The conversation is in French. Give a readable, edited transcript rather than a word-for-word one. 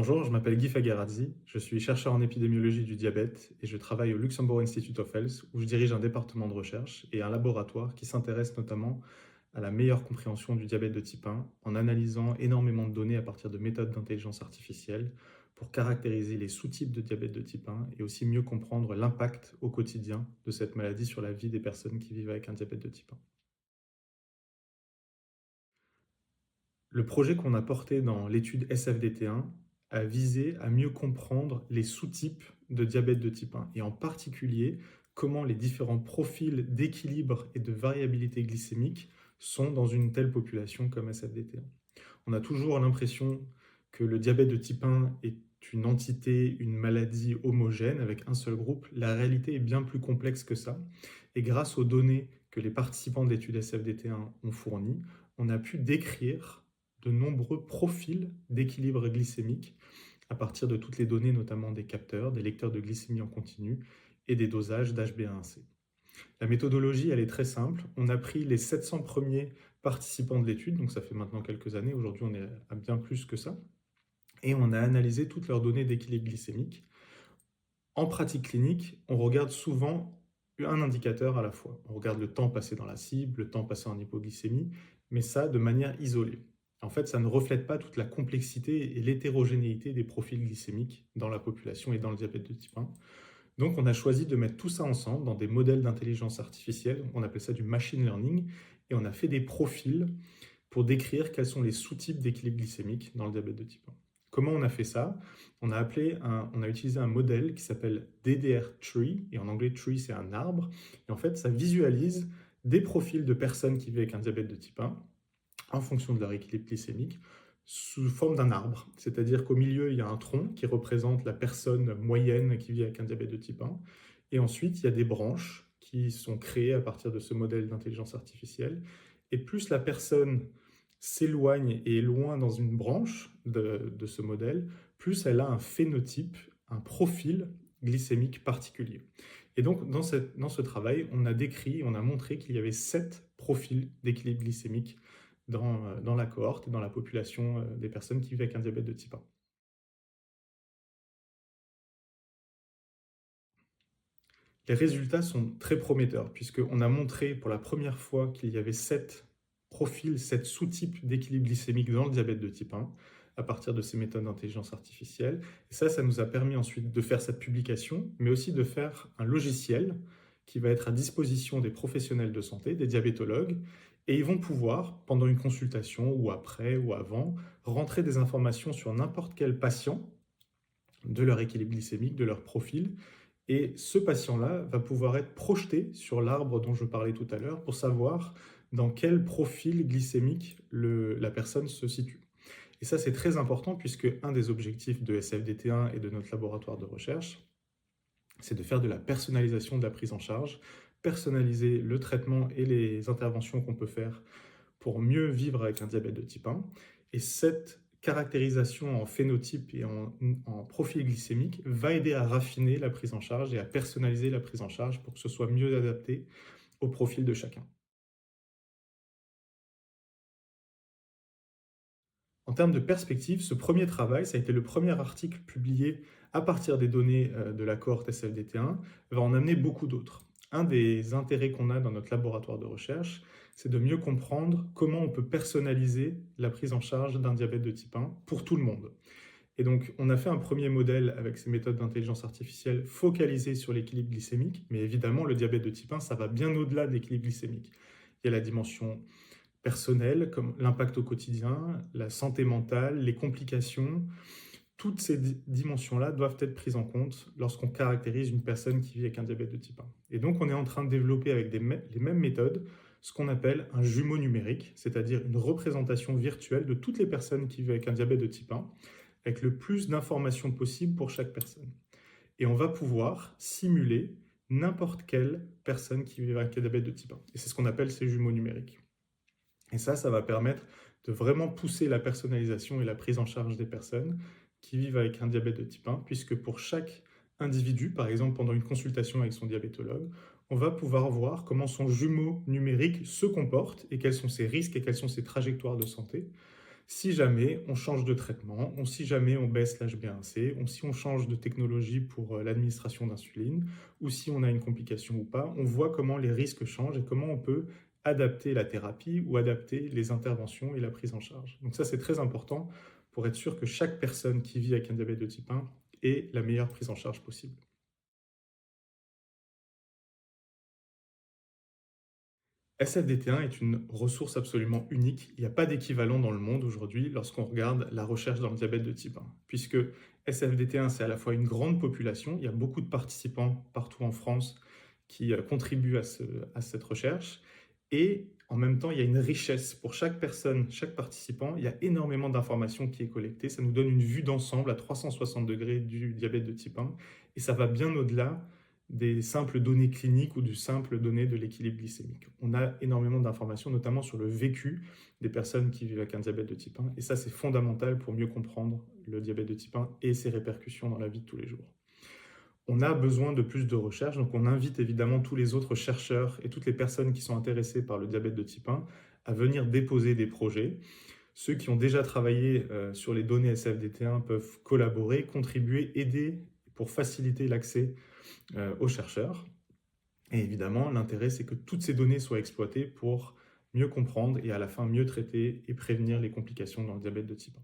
Bonjour, je m'appelle Guy Fagarazzi, je suis chercheur en épidémiologie du diabète et je travaille au Luxembourg Institute of Health où je dirige un département de recherche et un laboratoire qui s'intéresse notamment à la meilleure compréhension du diabète de type 1 en analysant énormément de données à partir de méthodes d'intelligence artificielle pour caractériser les sous-types de diabète de type 1 et aussi mieux comprendre l'impact au quotidien de cette maladie sur la vie des personnes qui vivent avec un diabète de type 1. Le projet qu'on a porté dans l'étude SFDT1 a visé à mieux comprendre les sous-types de diabète de type 1 et en particulier comment les différents profils d'équilibre et de variabilité glycémique sont dans une telle population comme SFDT1. On a toujours l'impression que le diabète de type 1 est une entité, une maladie homogène avec un seul groupe. La réalité est bien plus complexe que ça. Et grâce aux données que les participants de l'étude SFDT1 ont fournies, on a pu décrire de nombreux profils d'équilibre glycémique à partir de toutes les données, notamment des capteurs, des lecteurs de glycémie en continu et des dosages d'HbA1c. La méthodologie, elle est très simple. On a pris les 700 premiers participants de l'étude, donc ça fait maintenant quelques années, aujourd'hui on est à bien plus que ça, et on a analysé toutes leurs données d'équilibre glycémique. En pratique clinique, on regarde souvent un indicateur à la fois. On regarde le temps passé dans la cible, le temps passé en hypoglycémie, mais ça de manière isolée. En fait, ça ne reflète pas toute la complexité et l'hétérogénéité des profils glycémiques dans la population et dans le diabète de type 1. Donc, on a choisi de mettre tout ça ensemble dans des modèles d'intelligence artificielle, on appelle ça du machine learning, et on a fait des profils pour décrire quels sont les sous-types d'équilibre glycémique dans le diabète de type 1. Comment on a fait ça? On a utilisé un modèle qui s'appelle DDR Tree, et en anglais tree c'est un arbre, et en fait ça visualise des profils de personnes qui vivent avec un diabète de type 1 en fonction de leur équilibre glycémique sous forme d'un arbre. C'est-à-dire qu'au milieu, il y a un tronc qui représente la personne moyenne qui vit avec un diabète de type 1, et ensuite il y a des branches qui sont créées à partir de ce modèle d'intelligence artificielle, et plus la personne s'éloigne et est loin dans une branche de ce modèle, plus elle a un phénotype, un profil glycémique particulier. Et donc, dans ce travail, on a décrit, on a montré qu'il y avait 7 profils d'équilibre glycémique dans la cohorte et dans la population des personnes qui vivent avec un diabète de type 1. Les résultats sont très prometteurs puisqu'on a montré pour la première fois qu'il y avait 7 profils, 7 sous-types d'équilibre glycémique dans le diabète de type 1 à partir de ces méthodes d'intelligence artificielle. Et ça nous a permis ensuite de faire cette publication, mais aussi de faire un logiciel qui va être à disposition des professionnels de santé, des diabétologues, et ils vont pouvoir, pendant une consultation ou après ou avant, rentrer des informations sur n'importe quel patient de leur équilibre glycémique, de leur profil, et ce patient-là va pouvoir être projeté sur l'arbre dont je parlais tout à l'heure pour savoir dans quel profil glycémique la personne se situe. Et ça, c'est très important puisque un des objectifs de SFDT1 et de notre laboratoire de recherche, c'est de faire de la personnalisation de la prise en charge, personnaliser le traitement et les interventions qu'on peut faire pour mieux vivre avec un diabète de type 1. Et cette caractérisation en phénotype et en profil glycémique va aider à raffiner la prise en charge et à personnaliser la prise en charge pour que ce soit mieux adapté au profil de chacun. En termes de perspective, ce premier travail, ça a été le premier article publié à partir des données de la cohorte SFDT1, va en amener beaucoup d'autres. Un des intérêts qu'on a dans notre laboratoire de recherche, c'est de mieux comprendre comment on peut personnaliser la prise en charge d'un diabète de type 1 pour tout le monde. Et donc, on a fait un premier modèle avec ces méthodes d'intelligence artificielle focalisées sur l'équilibre glycémique, mais évidemment, le diabète de type 1, ça va bien au-delà de l'équilibre glycémique. Il y a la dimension personnelles, comme l'impact au quotidien, la santé mentale, les complications. Toutes ces dimensions-là doivent être prises en compte lorsqu'on caractérise une personne qui vit avec un diabète de type 1. Et donc, on est en train de développer avec les mêmes méthodes ce qu'on appelle un jumeau numérique, c'est-à-dire une représentation virtuelle de toutes les personnes qui vivent avec un diabète de type 1, avec le plus d'informations possible pour chaque personne. Et on va pouvoir simuler n'importe quelle personne qui vit avec un diabète de type 1. Et c'est ce qu'on appelle ces jumeaux numériques. Et ça va permettre de vraiment pousser la personnalisation et la prise en charge des personnes qui vivent avec un diabète de type 1, puisque pour chaque individu, par exemple pendant une consultation avec son diabétologue, on va pouvoir voir comment son jumeau numérique se comporte et quels sont ses risques et quelles sont ses trajectoires de santé. Si jamais on change de traitement, si jamais on baisse l'HbA1c, si on change de technologie pour l'administration d'insuline, ou si on a une complication ou pas, on voit comment les risques changent et comment on peut adapter la thérapie ou adapter les interventions et la prise en charge. Donc ça, c'est très important pour être sûr que chaque personne qui vit avec un diabète de type 1 ait la meilleure prise en charge possible. SFDT1 est une ressource absolument unique. Il n'y a pas d'équivalent dans le monde aujourd'hui lorsqu'on regarde la recherche dans le diabète de type 1, puisque SFDT1, c'est à la fois une grande population, il y a beaucoup de participants partout en France qui contribuent à cette recherche, et en même temps, il y a une richesse pour chaque personne, chaque participant, il y a énormément d'informations qui est collectée, ça nous donne une vue d'ensemble à 360 degrés du diabète de type 1, et ça va bien au-delà des simples données cliniques ou du simple données de l'équilibre glycémique. On a énormément d'informations, notamment sur le vécu des personnes qui vivent avec un diabète de type 1, et ça c'est fondamental pour mieux comprendre le diabète de type 1 et ses répercussions dans la vie de tous les jours. On a besoin de plus de recherche, donc on invite évidemment tous les autres chercheurs et toutes les personnes qui sont intéressées par le diabète de type 1 à venir déposer des projets. Ceux qui ont déjà travaillé sur les données SFDT1 peuvent collaborer, contribuer, aider pour faciliter l'accès aux chercheurs. Et évidemment, l'intérêt, c'est que toutes ces données soient exploitées pour mieux comprendre et à la fin mieux traiter et prévenir les complications dans le diabète de type 1.